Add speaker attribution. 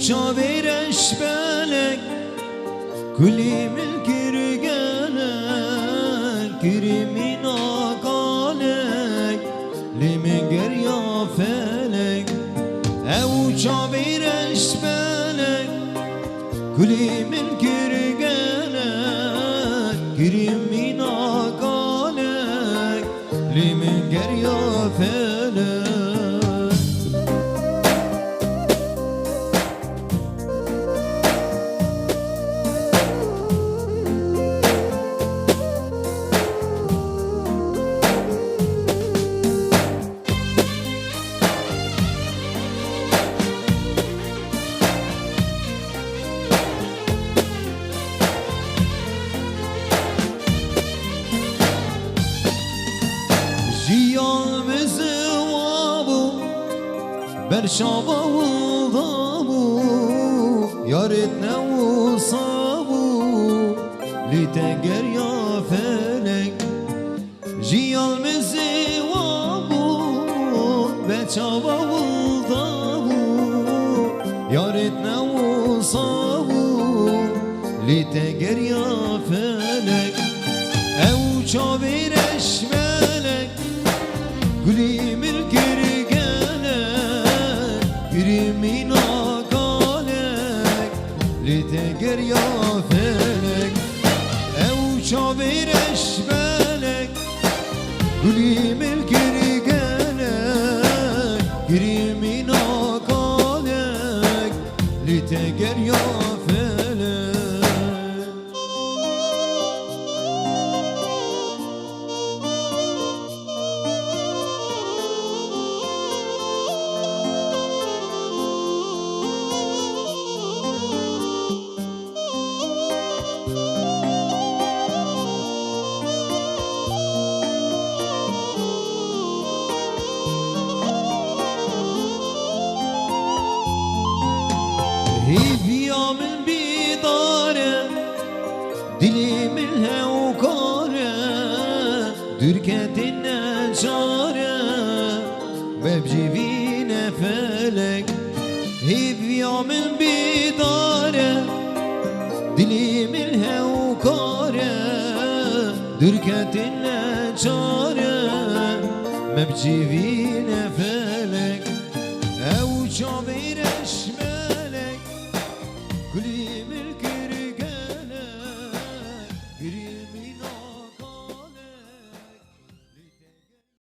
Speaker 1: شاويرش بالك كلي من كرجالك كريمينا قالك لمن قريا فالك او شاويرش بالك كلي من كرجالك كريمينا قالك لمن قريا فالك برشابه وضابو يا ريتنا وصابو لتقر يا فلك جيال مزوابو برشابه وضابو يا ريتنا وصابو لتقر يا فلك او شابير اشمالك قولي ملكري كريمينا قالك لتقر يا فلك او شابير اشبالك قولي ملك رجالك كريمينا قالك لتقر يا فلك هيفيا من بيداره دلي من هوكاره دركة النجارة ببجيبين فلك هيفيا من بيداره دلي من هوكاره دركة النجارة مبجيبين فلك او شابير اشمالك كل